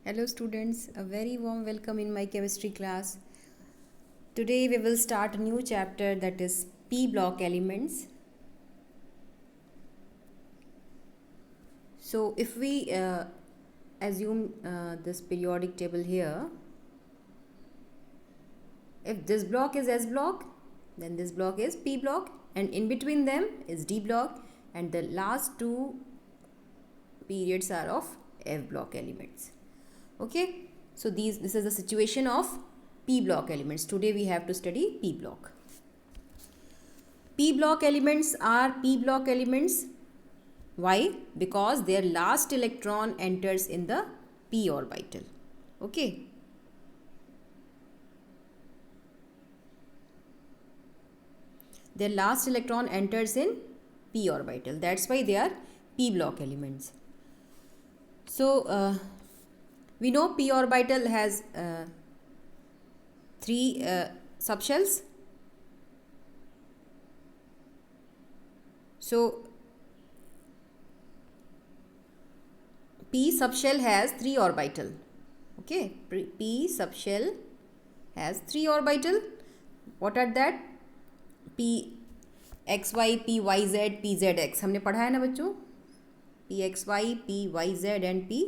Hello students, a very warm welcome in my chemistry class. Today we will start a new chapter, that is p block elements. So if we assume this periodic table here, if this block is S block, then this block is p block, and in between them is D block, and the last two periods are of F block elements. Okay, so this is the situation of p block elements. Today we have to study p block. P block elements are p block elements. Why? Because their last electron enters in the p orbital. Okay. Their last electron enters in p orbital. That's why they are p block elements. So we know p orbital has three subshells. So p subshell has three orbital. Okay, p subshell has three orbital. What are that? p xy, p yz, p zx. हमने पढ़ा है ना बच्चों, p xy, p yz and p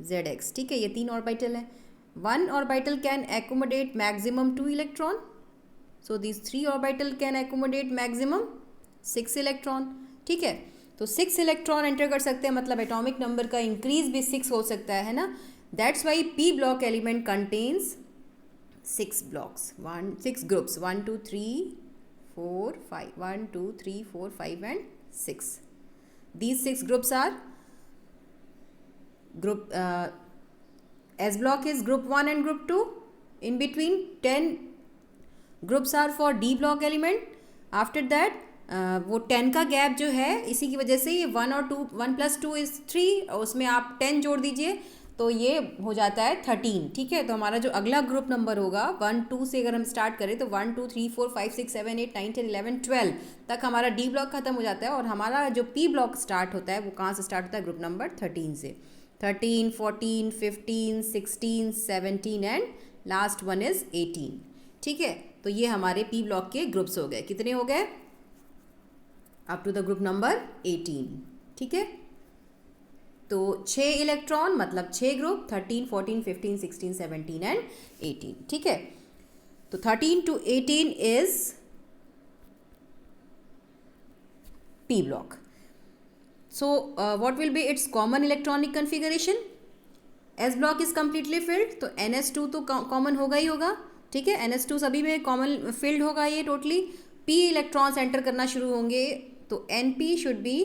zx. ठीक है, ये तीन orbital हैं. One orbital can accommodate maximum 2 electron. So this three orbital can accommodate maximum 6 electron. ठीक है, तो 6 इलेक्ट्रॉन एंटर कर सकते हैं, मतलब एटॉमिक नंबर का इंक्रीज भी 6 हो सकता है ना. That's why p block element contains 6 blocks, 6 groups, 1 2 3 4 5, 1 2 3 4 5 and 6. These 6 groups are group S block is group 1 and group 2. In between 10 groups are for D block element. After that वो 10 का gap जो है, इसी की वजह से ये 1 और 2, 1 + 2 is 3, और उसमें आप 10 जोड़ दीजिए तो ये हो जाता है 13. ठीक है, तो हमारा जो अगला ग्रुप नंबर होगा 1 2 से अगर हम स्टार्ट करें तो 1 2 3 4 5 6 7 8 9 10 11 12 तक हमारा डी ब्लॉक खत्म हो जाता है, और हमारा जो पी ब्लॉक स्टार्ट होता है वो कहाँ से स्टार्ट होता है? ग्रुप नंबर 13 से. 13 14 15 16 17 एंड लास्ट वन इज 18. ठीक है, तो ये हमारे पी ब्लॉक के ग्रुप्स हो गए. कितने हो गए? Up to the group number 18. ठीक है, तो 6 इलेक्ट्रॉन मतलब 6 ग्रुप, 13 14 15 16 17 एंड 18. ठीक है, तो 13 to 18 is p block. So what will be its common electronic configuration? S block is completely filled, तो ns2 तो कॉमन होगा ही होगा. ठीक है, ns2 सभी में कॉमन फिल्ड होगा ये टोटली. p इलेक्ट्रॉन्स एंटर करना शुरू होंगे, तो np शुड बी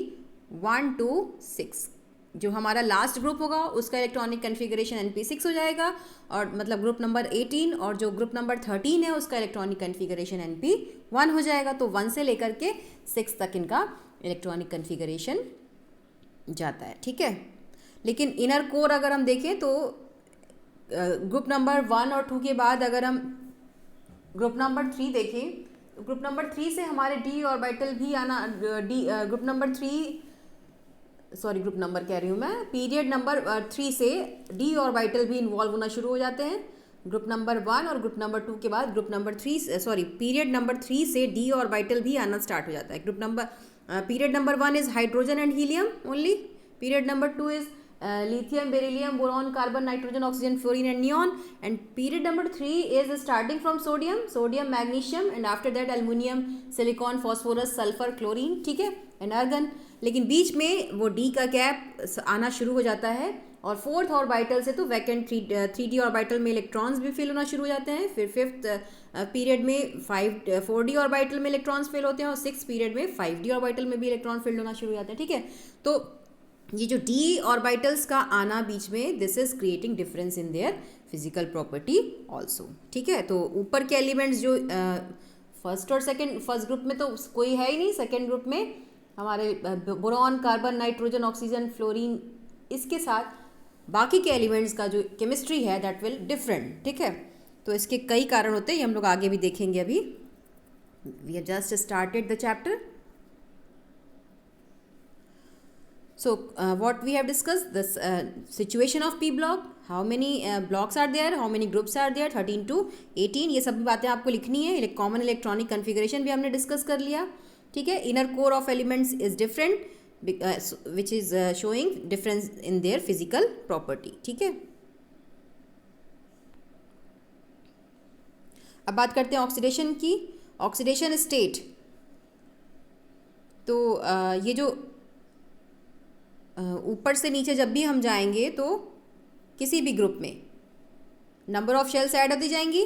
1 to 6. जो हमारा लास्ट ग्रुप होगा उसका इलेक्ट्रॉनिक कन्फिगरेशन np6 हो जाएगा, और मतलब ग्रुप नंबर 18, और जो ग्रुप नंबर 13 है उसका इलेक्ट्रॉनिक कन्फिगरेशन np1 हो जाएगा. तो 1 से लेकर के 6 तक इनका इलेक्ट्रॉनिक कन्फिगरेशन जाता है. ठीक है, लेकिन इनर कोर अगर हम देखें तो ग्रुप नंबर 1 और 2 के बाद अगर हम ग्रुप नंबर 3 देखें, तो ग्रुप नंबर 3 से हमारे डी ऑर्बिटल भी आना, group number 3 sorry group number कह रही हूँ मैं, पीरियड नंबर 3 से डी ऑर्बिटल भी इन्वॉल्व होना शुरू हो जाते हैं. ग्रुप नंबर 1 और ग्रुप नंबर 2 के बाद group number 3 sorry period number 3 से डी ऑर्बिटल भी आना स्टार्ट हो जाता है. Group number period number 1 is hydrogen and helium only. Period number 2 is lithium, beryllium, boron, carbon, nitrogen, oxygen, fluorine and neon. And period number 3 is starting from sodium, magnesium, and after that aluminium, silicon, phosphorus, sulfur, chlorine. ठीक है, and argon. लेकिन बीच में वो D का gap आना शुरू हो जाता है, और फोर्थ ऑर्बिटल से तो वैकेंट 3D ऑर्बिटल में इलेक्ट्रॉन्स भी फिल होना शुरू हो जाते हैं. फिर फिफ्थ पीरियड में 4D ऑर्बिटल में इलेक्ट्रॉन्स फिल होते हैं, और 6th पीरियड में 5D ऑर्बिटल में भी इलेक्ट्रॉन फिल होना शुरू हो जाते हैं. ठीक है, तो ये जो डी ऑर्बिटल्स का आना बीच में, this is creating difference in their physical property also. ठीक है, तो ऊपर के एलिमेंट्स जो फर्स्ट और सेकंड, फर्स्ट ग्रुप में तो कोई है ही नहीं, सेकंड ग्रुप में हमारे boron, carbon, nitrogen, oxygen, fluorine, इसके साथ बाकी के एलिमेंट्स का जो केमिस्ट्री है दैट विल डिफरेंट. ठीक है, तो इसके कई कारण होते हैं, ये हम लोग आगे भी देखेंगे. अभी we have just started the chapter. So what we have discussed, this situation of p block, how many blocks are there, how many groups are there, 13 to 18, ये सभी बातें आपको लिखनी है। कॉमन इलेक्ट्रॉनिक कन्फिगरेशन भी हमने डिस्कस कर लिया, ठीक है। Inner core of elements is different which is showing difference in their physical property, ठीक है। अब बात करते हैं ऑक्सीडेशन की। ऑक्सीडेशन स्टेट, तो ये जो ऊपर से नीचे जब भी हम जाएंगे तो किसी भी ग्रुप में नंबर ऑफ शेल्स ऐड होती जाएंगी,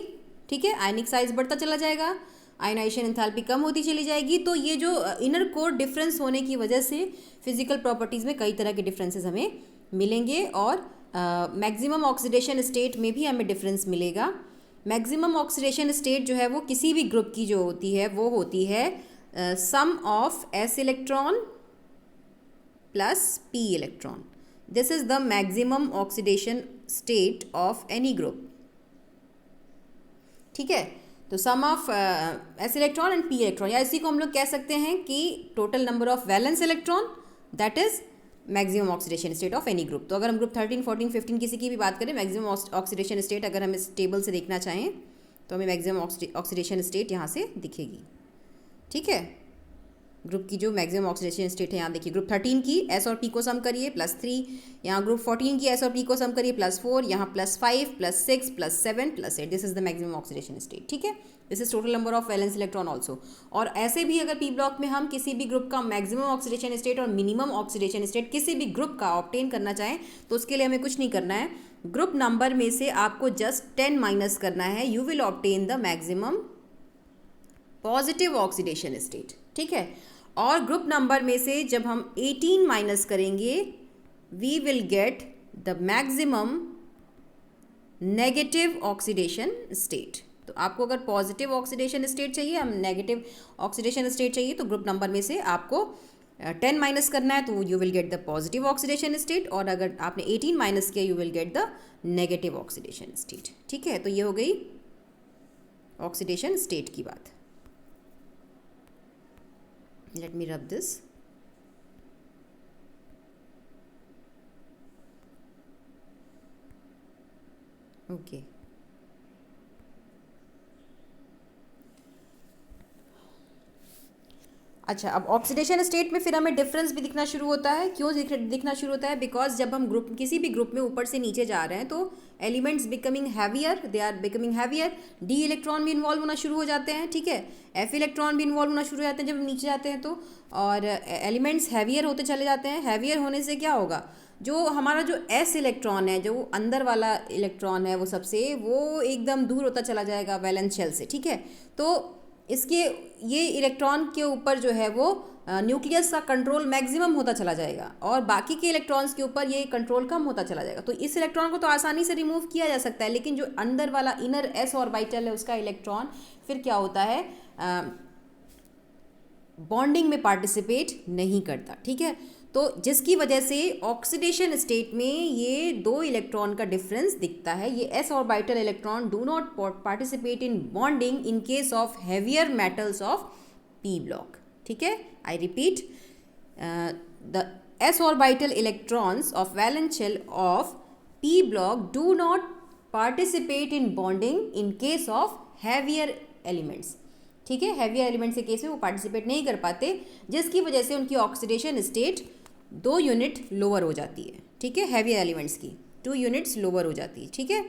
ठीक है। आयनिक साइज बढ़ता चला जाएगा, आयनाइजेशन एंथैल्पी कम होती चली जाएगी। तो ये जो इनर कोर डिफरेंस होने की वजह से फिजिकल प्रॉपर्टीज़ में कई तरह के डिफरेंसेस हमें मिलेंगे और मैक्सिमम ऑक्सीडेशन स्टेट में भी हमें डिफरेंस मिलेगा। मैक्सिमम ऑक्सीडेशन स्टेट जो है वो किसी भी ग्रुप की जो होती है वो होती है sum of s electron plus p electron. This is the maximum oxidation state of any group, ठीक है। तो sum of s electron and p electron, या इसी को हम लोग कह सकते हैं कि total number of valence electron, that is maximum oxidation state of any group. तो अगर हम ग्रुप 13, 14, 15 किसी की भी बात करें, मैक्सिमम ऑक्सीडेशन स्टेट अगर हम इस टेबल से देखना चाहें तो हमें मैक्सिमम ऑक्सीडेशन स्टेट यहाँ से दिखेगी, ठीक है। ग्रुप की जो मैक्सिमम ऑक्सीडेशन स्टेट है यहाँ देखिए, ग्रुप 13 की s और p को सम करिए +3, यहाँ ग्रुप 14 की s और p को सम करिए +4, यहाँ +5, +6, +7, +8, this is the maximum oxidation state, ठीक है। This is total number of valence electron also. और ऐसे भी अगर p ब्लॉक में हम किसी भी ग्रुप का मैक्सिमम ऑक्सीडेशन स्टेट और मिनिमम ऑक्सीडेशन स्टेट किसी भी ग्रुप का ऑब्टेन करना चाहें तो उसके लिए हमें कुछ नहीं करना है, ग्रुप नंबर में से आपको जस्ट 10 माइनस करना है, you will obtain the maximum positive oxidation state, ठीक है। और ग्रुप नंबर में से जब हम 18 माइनस करेंगे we will get the maximum negative oxidation state. तो आपको अगर पॉजिटिव ऑक्सीडेशन स्टेट चाहिए, हम नेगेटिव ऑक्सीडेशन स्टेट चाहिए, तो ग्रुप नंबर में से आपको 10 माइनस करना है तो you will get the positive oxidation state, और अगर आपने 18 माइनस किया you will get the negative oxidation state, ठीक है। तो ये हो गई ऑक्सीडेशन स्टेट की बात। Let me rub this. Okay. अच्छा, अब ऑक्सीडेशन स्टेट में फिर हमें डिफरेंस भी दिखना शुरू होता है। क्यों दिखना शुरू होता है? बिकॉज जब हम ग्रुप किसी भी ग्रुप में ऊपर से नीचे जा रहे हैं तो elements becoming heavier, they are becoming heavier, d electron भी इन्वॉल्व होना शुरू हो जाते हैं, ठीक है। एफ इलेक्ट्रॉन भी इन्वॉल्व होना शुरू हो जाते हैं जब हम नीचे जाते हैं तो, और एलिमेंट्स हैवियर होते चले जाते हैं। हैवियर होने से क्या होगा, जो हमारा जो एस इलेक्ट्रॉन है, जो अंदर वाला इलेक्ट्रॉन है वो सबसे, वो एकदम दूर होता चला जाएगा वैलेंस शेल से, ठीक है। तो इसके ये इलेक्ट्रॉन के ऊपर जो है वो न्यूक्लियस का कंट्रोल मैक्सिमम होता चला जाएगा और बाकी के इलेक्ट्रॉन्स के ऊपर ये कंट्रोल कम होता चला जाएगा। तो इस इलेक्ट्रॉन को तो आसानी से रिमूव किया जा सकता है, लेकिन जो अंदर वाला इनर एस ऑर्बिटल है उसका इलेक्ट्रॉन फिर क्या होता है, बॉन्डिंग में पार्टिसिपेट नहीं करता, ठीक है। तो जिसकी वजह से ऑक्सीडेशन स्टेट में ये दो इलेक्ट्रॉन का डिफरेंस दिखता है। ये s orbital electron do not participate in bonding in case of heavier metals of p block, ठीक है। I repeat, the s orbital electrons of valence shell of p block do not participate in bonding in case of heavier elements, ठीक है। Heavier elements के case में वो participate नहीं कर पाते, जिसकी वजह से उनकी ऑक्सीडेशन स्टेट 2 यूनिट लोअर हो जाती है, ठीक है। हैवियर एलिमेंट्स की 2 यूनिट्स लोअर हो जाती है, ठीक है,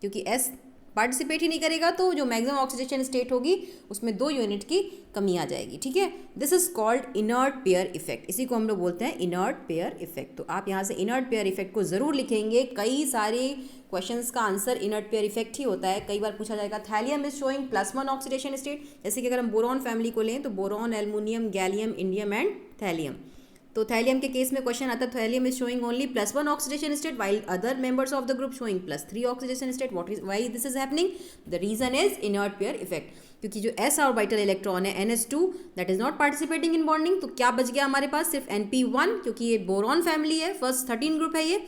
क्योंकि एस पार्टिसिपेट ही नहीं करेगा तो जो मैक्सिमम ऑक्सीडेशन स्टेट होगी उसमें 2 यूनिट की कमी आ जाएगी, ठीक है। This is called inert pair effect, इसी को हम लोग बोलते हैं इनर्ट पेयर इफेक्ट। तो आप यहाँ से इनर्ट पेयर इफेक्ट को ज़रूर लिखेंगे। कई सारे क्वेश्चंस का आंसर इनर्ट पेयर इफेक्ट ही होता है। कई बार पूछा जाएगा thallium is showing +1 oxidation state, जैसे कि अगर हम बोरॉन फैमिली को लें तो boron, aluminium, gallium, indium and thallium. तो थैलियम के केस में क्वेश्चन आता है thallium is showing only +1 oxidation state while other members of the group showing +3 oxidation state. Why this is happening? The reason is inert pair effect, क्योंकि जो S orbital electron है NS2 that is not participating in bonding. तो क्या बच गया हमारे पास? सिर्फ NP1, क्योंकि ये बोरॉन फैमिली है, फर्स्ट 13 ग्रुप है ये,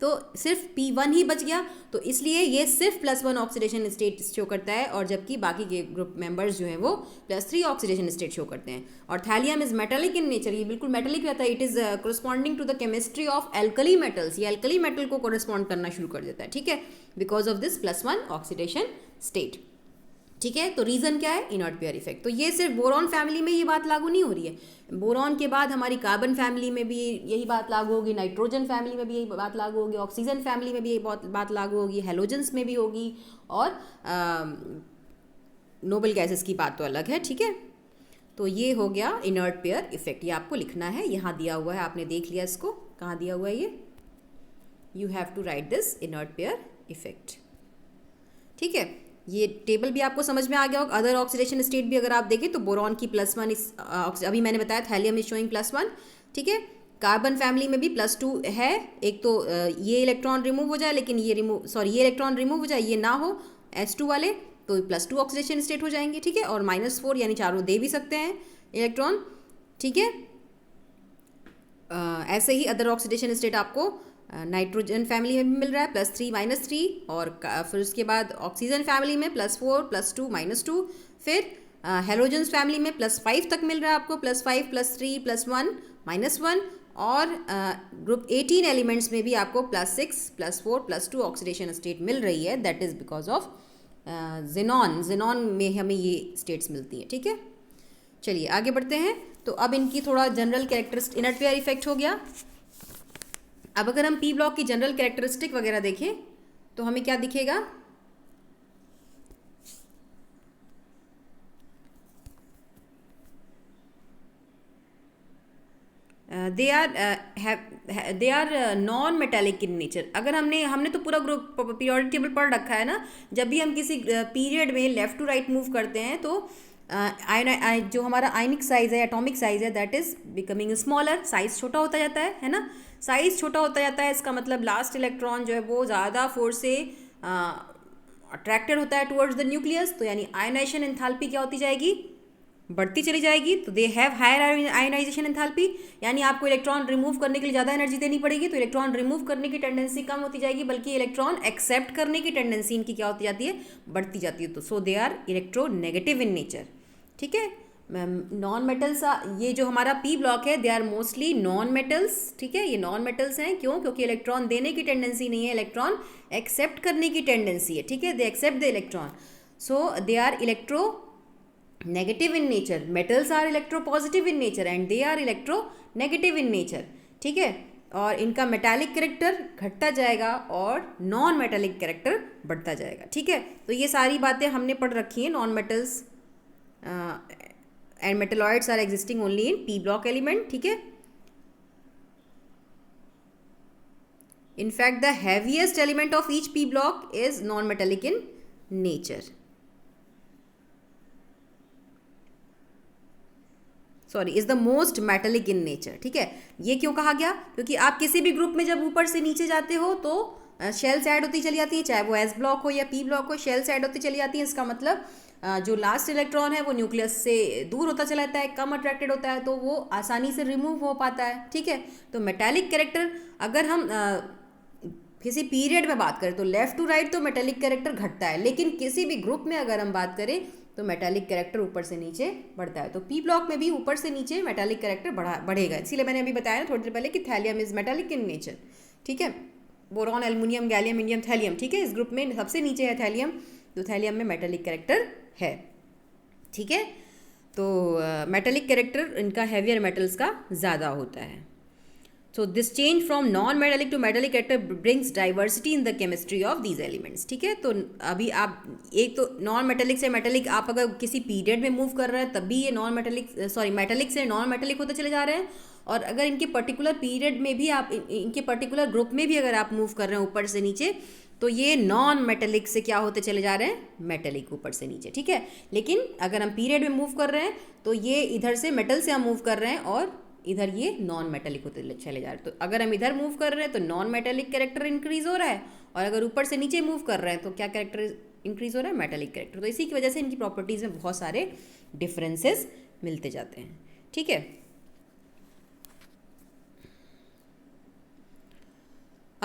तो सिर्फ P1 ही बच गया, तो इसलिए ये सिर्फ +1 ऑक्सीडेशन स्टेट शो करता है, और जबकि बाकी के ग्रुप मेंबर्स जो हैं वो +3 ऑक्सीडेशन स्टेट शो करते हैं। और thallium is metallic in nature, ये बिल्कुल मेटेलिक रहता है। It is corresponding to the chemistry of alkali metals, ये एल्कली मेटल को कोरिस्पॉन्ड करना शुरू कर देता है, ठीक है, because of this +1 oxidation state, ठीक है। तो रीज़न क्या है? Inert pair effect. तो ये सिर्फ बोरॉन फैमिली में ये बात लागू नहीं हो रही है, बोरॉन के बाद हमारी कार्बन फैमिली में भी यही बात लागू होगी, नाइट्रोजन फैमिली में भी यही बात लागू होगी, ऑक्सीजन फैमिली में भी यही बात लागू होगी, हेलोजेंस में भी होगी, और नोबल गैसेस की बात तो अलग है, ठीक है। तो ये हो गया इनर्ट पेयर इफेक्ट, ये आपको लिखना है, यहाँ दिया हुआ है, आपने देख लिया इसको, कहाँ दिया हुआ है ये, you have to write this inert pair effect, ठीक है। ये टेबल भी आपको समझ में आ गया होगा। अदर ऑक्सीडेशन स्टेट भी अगर आप देखें तो बोरॉन की +1 इस अभी मैंने बताया थैलियम इज शोइंग +1, ठीक है। कार्बन फैमिली में भी +2 है, एक तो ये इलेक्ट्रॉन रिमूव हो जाए, लेकिन ये इलेक्ट्रॉन रिमूव हो जाए, ये ना हो H2 वाले, तो +2 ऑक्सीडेशन स्टेट हो जाएंगे, ठीक है। और -4 यानी चारों दे भी सकते हैं इलेक्ट्रॉन, ठीक है। ऐसे ही अदर ऑक्सीडेशन स्टेट आपको नाइट्रोजन फैमिली में भी मिल रहा है +3 -3, और फिर उसके बाद ऑक्सीजन फैमिली में +4 +2 -2, फिर हेलोजेंस फैमिली में +5 तक मिल रहा है आपको, +5 +3 +1 -1, और ग्रुप 18 एलिमेंट्स में भी आपको +6 +4 +2 ऑक्सीडेशन स्टेट मिल रही है। That is because of xenon में हमें ये स्टेट्स मिलती हैं, ठीक है। चलिए आगे बढ़ते हैं। तो अब इनकी थोड़ा general characteristic, inert pair effect हो गया। अब अगर हम P ब्लॉक की जनरल कैरेक्टरिस्टिक वगैरह देखें तो हमें क्या दिखेगा, they are non metallic in nature. अगर हमने तो पूरा ग्रुप पीरियोडिक टेबल पढ़ रखा है ना, जब भी हम किसी पीरियड में लेफ्ट टू राइट मूव करते हैं तो जो हमारा आयनिक साइज है, एटॉमिक साइज है, that is becoming smaller, size छोटा होता जाता है ना, साइज छोटा होता जाता है। इसका मतलब लास्ट इलेक्ट्रॉन जो है वो ज़्यादा फोर्स से अट्रैक्टेड होता है टुवर्ड्स द न्यूक्लियस, तो यानी आयनाइजेशन एंथैल्पी क्या होती जाएगी, बढ़ती चली जाएगी। तो they have higher ionization enthalpy, यानी आपको इलेक्ट्रॉन रिमूव करने के लिए ज़्यादा एनर्जी देनी पड़ेगी, तो इलेक्ट्रॉन रिमूव करने की टेंडेंसी कम होती जाएगी, बल्कि इलेक्ट्रॉन एक्सेप्ट करने की टेंडेंसी इनकी क्या होती जाती है, बढ़ती जाती है। तो so they are electronegative in nature, ठीक है। नॉन मेटल्स, ये जो हमारा P ब्लॉक है, they are mostly non metals, ठीक है। ये नॉन मेटल्स हैं, क्यों? क्योंकि इलेक्ट्रॉन देने की टेंडेंसी नहीं है, इलेक्ट्रॉन एक्सेप्ट करने की टेंडेंसी है, ठीक है। They accept the electron, so they are electro negative in nature. Metals are electro positive in nature and they are electro negative in nature, ठीक है। और इनका मेटालिक कैरेक्टर घटता जाएगा और नॉन मेटालिक कैरेक्टर बढ़ता जाएगा, ठीक है। तो ये सारी बातें हमने पढ़ रखी हैं। Non metals and metalloids are existing only in P block element, ठीक है। In fact, the heaviest element of each P block is non-metallic in nature. Sorry, is the most metallic in nature, ठीक है। ये क्यों कहा गया? क्योंकि आप किसी भी ग्रुप में जब ऊपर से नीचे जाते हो तो शेल्स ऐड होती चली जाती है, चाहे वो S ब्लॉक हो या P ब्लॉक हो, शेल्स ऐड होती चली जाती है। इसका मतलब जो लास्ट इलेक्ट्रॉन है वो न्यूक्लियस से दूर होता चला जाता है, कम अट्रैक्टेड होता है, तो वो आसानी से रिमूव हो पाता है, ठीक है। तो मेटालिक कैरेक्टर, अगर हम किसी पीरियड में बात करें तो लेफ्ट टू राइट तो मेटालिक कैरेक्टर घटता है, लेकिन किसी भी ग्रुप में अगर हम बात करें तो मेटालिक कैरेक्टर ऊपर से नीचे बढ़ता है। तो P ब्लॉक में भी ऊपर से नीचे मेटालिक कैरेक्टर बढ़ेगा। इसीलिए मैंने अभी बताया ना थोड़ी देर पहले कि thallium is metallic in nature, ठीक है। Boron, aluminium, gallium, indium, thallium, ठीक है। इस ग्रुप में सबसे नीचे है थैलियम, तो थैलियम में मेटालिक कैरेक्टर है, ठीक है। तो मेटालिक कैरेक्टर इनका हेवियर मेटल्स का ज़्यादा होता है। So this change from non metallic to metallic character brings diversity in the chemistry of these elements, ठीक है। तो अभी आप एक तो नॉन मेटालिक से मेटालिक, आप अगर किसी पीरियड में मूव कर रहे हैं तभी ये मेटालिक से नॉन मेटालिक होते चले जा रहे हैं, और अगर इनके पर्टिकुलर पीरियड में भी आप इनके पर्टिकुलर ग्रुप में भी अगर आप मूव कर रहे हैं ऊपर से नीचे, तो ये नॉन मेटालिक से क्या होते चले जा रहे हैं, मेटालिक ऊपर से नीचे, ठीक है। लेकिन अगर हम पीरियड में मूव कर रहे हैं तो ये इधर से मेटल से हम मूव कर रहे हैं और इधर ये नॉन मेटालिक होते चले जा रहे हैं। तो अगर हम इधर मूव कर रहे हैं तो नॉन मेटालिक कैरेक्टर इंक्रीज हो रहा है, और अगर ऊपर से नीचे मूव कर रहे हैं तो क्या कैरेक्टर इंक्रीज हो रहा है, मेटालिक कैरेक्टर। तो इसी की वजह से इनकी प्रॉपर्टीज़ में बहुत सारे डिफरेंसेस मिलते जाते हैं, ठीक है।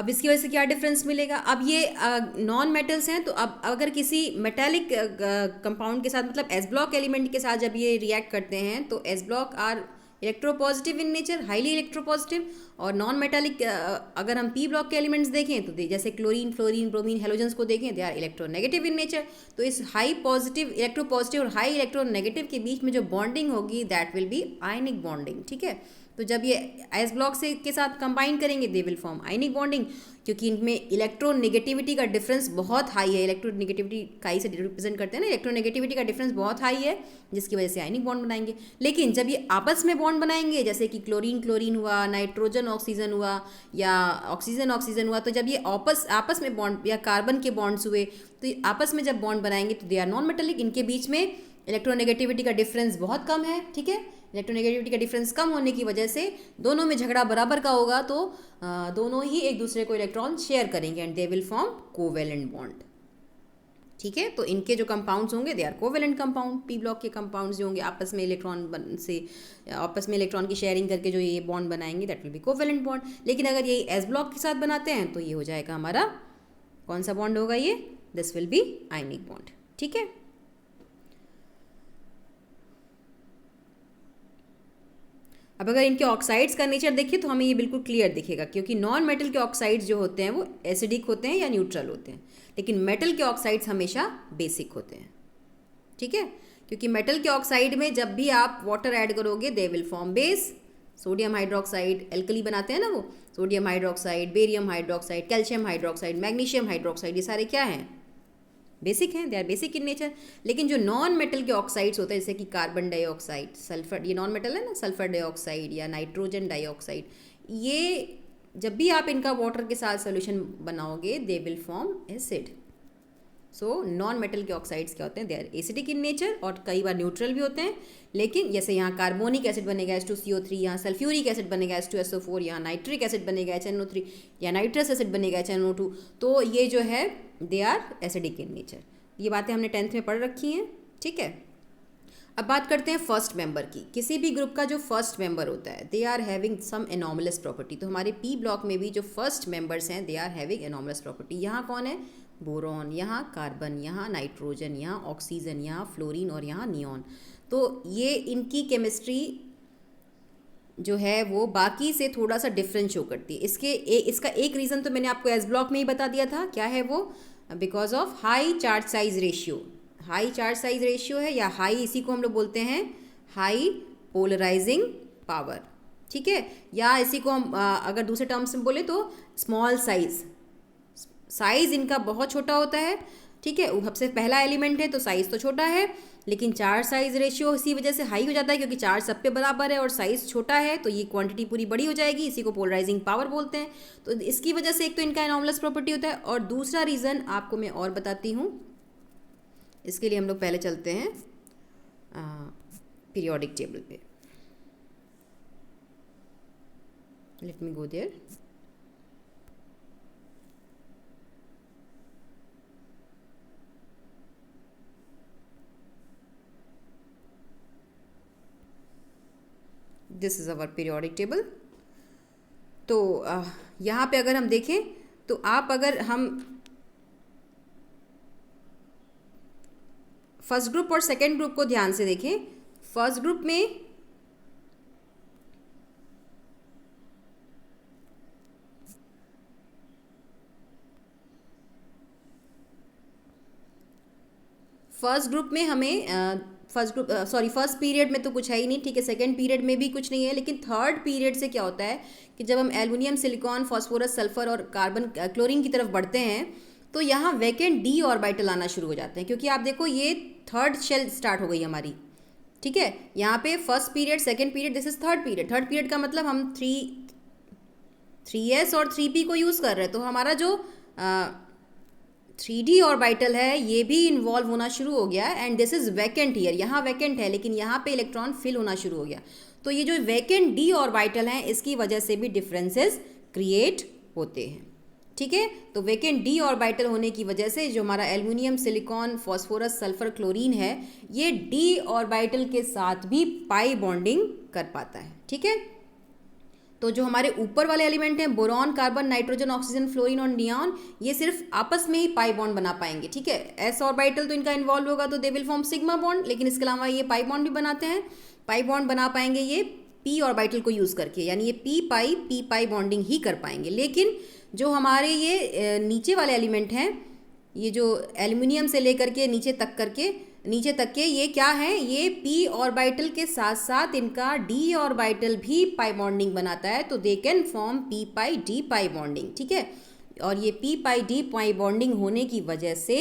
अब इसकी वजह से क्या डिफरेंस मिलेगा, अब ये नॉन मेटल्स हैं, तो अब अगर किसी मेटालिक कंपाउंड के साथ, मतलब एस ब्लॉक एलिमेंट के साथ जब ये रिएक्ट करते हैं तो s block are electropositive in nature, highly electropositive, और नॉन मेटालिक अगर हम पी ब्लॉक के एलिमेंट्स देखें तो जैसे क्लोरीन, फ्लोरीन, ब्रोमीन, हेलोजन्स को देखें, they are electronegative in nature. तो इस हाई पॉजिटिव इलेक्ट्रोपॉजिटिव और हाई इलेक्ट्रोनेगेटिव के बीच में जो बॉन्डिंग होगी that will be ionic bonding, ठीक है। तो जब ये एस ब्लॉक से के साथ कंबाइन करेंगे दे विल फॉर्म आयनिक बॉन्डिंग, क्योंकि इनमें इलेक्ट्रोनेगेटिविटी का डिफरेंस बहुत हाई है। इलेक्ट्रोनेगेटिविटी काई से रिप्रेजेंट करते हैं ना, इलेक्ट्रोनेगेटिविटी का डिफरेंस बहुत हाई है, जिसकी वजह से आयनिक बॉन्ड बनाएंगे। लेकिन जब ये आपस में बॉन्ड बनाएंगे, जैसे कि क्लोरीन क्लोरीन हुआ, नाइट्रोजन ऑक्सीजन हुआ, या ऑक्सीजन ऑक्सीजन हुआ, तो जब ये आपस में बॉन्ड या कार्बन के बॉन्ड्स हुए, तो ये आपस में जब बॉन्ड बनाएंगे तो दे आर नॉन मेटालिक। इनके बीच में इलेक्ट्रोनेगेटिविटी का डिफरेंस बहुत कम है, ठीक है। इलेक्ट्रोनेगेटिविटी का डिफरेंस कम होने की वजह से दोनों में झगड़ा बराबर का होगा, तो दोनों ही एक दूसरे को इलेक्ट्रॉन शेयर करेंगे and they will form covalent bond, ठीक है। तो इनके जो कंपाउंड्स होंगे they are covalent compound. P block के कंपाउंड्स जो होंगे आपस में इलेक्ट्रॉन की शेयरिंग करके जो ये बॉन्ड बनाएंगे that will B covalent bond. लेकिन अगर ये एस ब्लॉक के साथ बनाते हैं तो ये हो जाएगा हमारा, कौन सा बॉन्ड होगा ये, this will be ionic bond, ठीक है। अब अगर इनके ऑक्साइड्स का नेचर देखिए तो हमें ये बिल्कुल क्लियर दिखेगा, क्योंकि नॉन मेटल के ऑक्साइड्स जो होते हैं वो एसिडिक होते हैं या न्यूट्रल होते हैं, लेकिन मेटल के ऑक्साइड्स हमेशा बेसिक होते हैं, ठीक है। क्योंकि मेटल के ऑक्साइड में जब भी आप वाटर ऐड करोगे they will form base. Sodium hydroxide alkali बनाते हैं ना वो, sodium hydroxide, barium hydroxide, calcium hydroxide, magnesium hydroxide, ये सारे क्या हैं, बेसिक हैं, they are basic in nature. लेकिन जो नॉन मेटल के ऑक्साइड्स होते हैं, जैसे कि कार्बन डाइऑक्साइड, सल्फर, ये नॉन मेटल है ना, सल्फर डाइऑक्साइड या नाइट्रोजन डाइऑक्साइड, ये जब भी आप इनका वाटर के साथ सोल्यूशन बनाओगे they will form acid. So non metal के ऑक्साइड्स क्या होते हैं, they are acidic in nature और कई बार न्यूट्रल भी होते हैं। लेकिन जैसे यहाँ कार्बोनिक एसिड बनेगा H2CO3, यहाँ सल्फ्यूरिक एसिड बनेगा H2SO4, यहाँ नाइट्रिक एसिड बनेगा HNO3, या नाइट्रस एसिड बनेगा HNO2, तो ये जो है they are acidic in nature. ये बातें हमने 10th में पढ़ रखी हैं, ठीक है। अब बात करते हैं फर्स्ट मेंबर की। किसी भी ग्रुप का जो फर्स्ट मेंबर होता है they are having some anomalous property. तो हमारे पी ब्लॉक में भी जो फर्स्ट मेंबर्स हैं they are having anomalous property. यहाँ कौन है, बोरॉन, यहाँ कार्बन, यहाँ नाइट्रोजन, यहाँ ऑक्सीजन, यहाँ फ्लोरीन और यहाँ नियॉन। तो ये इनकी केमिस्ट्री जो है वो बाकी से थोड़ा सा डिफरेंट शो करती है। इसका एक रीज़न तो मैंने आपको एस ब्लॉक में ही बता दिया था, क्या है वो, because of high charge size ratio. High charge size ratio है, या हाई, इसी को हम लोग बोलते हैं हाई पोलराइजिंग पावर, ठीक है। या इसी को हम अगर दूसरे टर्म्स में बोले तो स्मॉल साइज इनका बहुत छोटा होता है, ठीक है। सबसे पहला एलिमेंट है तो साइज़ तो छोटा है, लेकिन चार्ज साइज रेशियो इसी वजह से हाई हो जाता है, क्योंकि चार्ज सब पे बराबर है और साइज़ छोटा है, तो ये क्वांटिटी पूरी बड़ी हो जाएगी, इसी को पोलराइजिंग पावर बोलते हैं। तो इसकी वजह से एक तो इनका एनॉमलस प्रॉपर्टी होता है, और दूसरा रीज़न आपको मैं और बताती हूँ। इसके लिए हम लोग पहले चलते हैं पीरियोडिक टेबल पे। Let me go there. This is our periodic table. तो यहाँ पे अगर हम देखें तो अगर हम फर्स्ट ग्रुप और सेकेंड ग्रुप को ध्यान से देखें, फर्स्ट ग्रुप में हमें फर्स्ट पीरियड में तो कुछ है ही नहीं, ठीक है। सेकंड पीरियड में भी कुछ नहीं है, लेकिन थर्ड पीरियड से क्या होता है कि जब हम एल्युमिनियम, सिलिकॉन, फास्फोरस, सल्फर और कार्बन, क्लोरीन की तरफ बढ़ते हैं तो यहाँ वैकेंट डी ऑर्बिटल आना शुरू हो जाते हैं, क्योंकि आप देखो ये थर्ड शेल स्टार्ट हो गई हमारी, ठीक है। यहाँ पे first period, second period, this is third period. Third period का मतलब हम 3s और 3p को यूज़ कर रहे हैं, तो हमारा जो 3d ऑर्बिटल है ये भी इन्वॉल्व होना शुरू हो गया है, and this is vacant here. यहाँ वैकेंट है, लेकिन यहाँ पे इलेक्ट्रॉन फिल होना शुरू हो गया। तो ये जो वैकेंट डी ऑर्बिटल हैं इसकी वजह से भी डिफरेंसेस क्रिएट होते हैं, ठीक है। तो वैकेंट डी ऑर्बिटल होने की वजह से जो हमारा aluminium, silicon, phosphorus, sulphur, chlorine है ये डी ऑर्बिटल के साथ भी पाई बॉन्डिंग कर पाता है, ठीक है। तो जो हमारे ऊपर वाले एलिमेंट हैं boron, carbon, nitrogen, oxygen, fluorine और नियॉन, ये सिर्फ आपस में ही पाई बॉन्ड बना पाएंगे, ठीक है। एस ऑर्बिटल तो इनका इन्वॉल्व होगा तो दे विल फॉर्म सिग्मा बॉन्ड, लेकिन इसके अलावा ये पाई बॉन्ड भी बनाते हैं। पाई बॉन्ड बना पाएंगे ये पी ऑर्बिटल को यूज़ करके, यानी ये पी पाई बॉन्डिंग ही कर पाएंगे। लेकिन जो हमारे ये नीचे वाले एलिमेंट हैं, ये जो एल्युमिनियम से लेकर के नीचे तक के ये क्या है, ये पी ऑर्बिटल के साथ साथ इनका डी ऑर्बिटल भी पाई बॉन्डिंग बनाता है, तो they can form P pi D pi bonding, ठीक है। और ये पी पाई डी पाई बॉन्डिंग होने की वजह से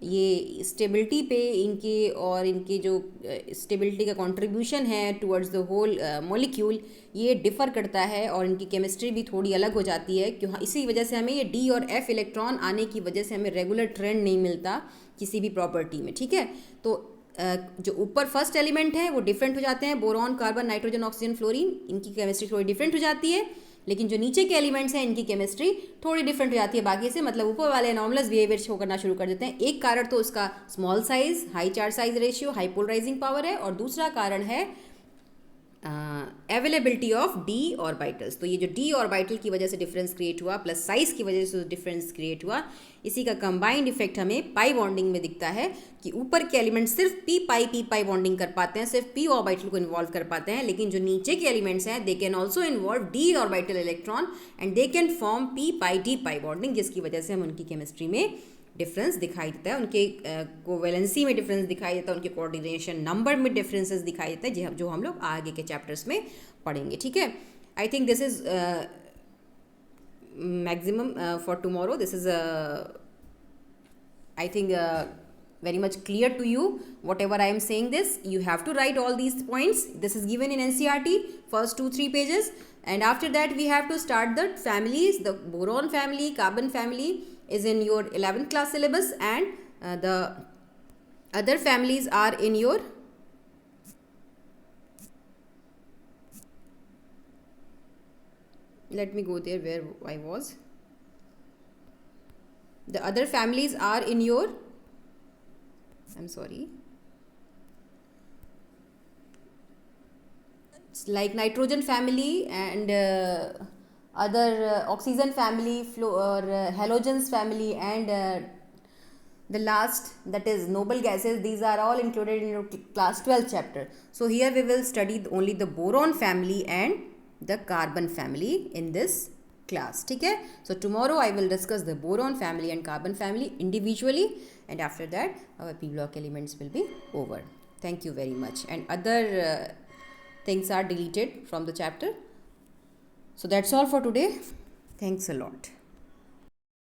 ये स्टेबिलिटी पे इनके जो स्टेबिलिटी का कंट्रीब्यूशन है टुवर्ड्स द होल मॉलिक्यूल, ये डिफ़र करता है और इनकी केमिस्ट्री भी थोड़ी अलग हो जाती है। क्यों? इसी वजह से हमें ये डी और एफ इलेक्ट्रॉन आने की वजह से हमें रेगुलर ट्रेंड नहीं मिलता किसी भी प्रॉपर्टी में, ठीक है। तो जो ऊपर फर्स्ट एलिमेंट है वो डिफरेंट हो जाते हैं, boron, carbon, nitrogen, oxygen, fluorine, इनकी केमिस्ट्री थोड़ी डिफरेंट हो जाती है। लेकिन जो नीचे के एलिमेंट्स हैं इनकी केमिस्ट्री थोड़ी डिफरेंट हो जाती है बाकी से, मतलब ऊपर वाले एनॉर्मलस बिहेवियर शो करना शुरू कर देते हैं। एक कारण तो उसका small size, high charge size ratio, high polarising power है, और दूसरा कारण है अवेलेबिलिटी ऑफ डी ऑर्बिटल्स। तो ये जो डी ऑर्बिटल की वजह से डिफरेंस क्रिएट हुआ प्लस साइज की वजह से डिफरेंस क्रिएट हुआ, इसी का कंबाइंड इफेक्ट हमें पाई बॉन्डिंग में दिखता है कि ऊपर के एलिमेंट सिर्फ पी पाई बॉन्डिंग कर पाते हैं, सिर्फ पी ऑर्बिटल को इन्वॉल्व कर पाते हैं, लेकिन जो नीचे के एलिमेंट्स हैं they can also involve D orbital electron and they can form P pi bonding, जिसकी वजह से हम उनकी केमिस्ट्री में डिफरेंस दिखाई देता है, उनके कोवेलेंसी में डिफरेंस दिखाई देता है, उनके कोऑर्डिनेशन नंबर में डिफरेंसेस दिखाई देता है, जो हम लोग आगे के चैप्टर्स में पढ़ेंगे, ठीक है। I think this is maximum for tomorrow. This is I think very much clear to you whatever I am saying this. You have to write all these points. This is given in NCERT, first 2-3 pages, and after that we have to start the families. The boron family, carbon family is in your 11th class syllabus, and the other families are in your let me go there where I was. The other families are in your, I'm sorry, it's like nitrogen family and other oxygen family, halogens family, and the last, that is noble gases. These are all included in your class 12 chapter. So here we will study only the boron family and the carbon family in this class, ठीक है। So tomorrow I will discuss the boron family and carbon family individually, and after that our p block elements will be over. Thank you very much. And other things are deleted from the chapter. So that's all for today. Thanks a lot.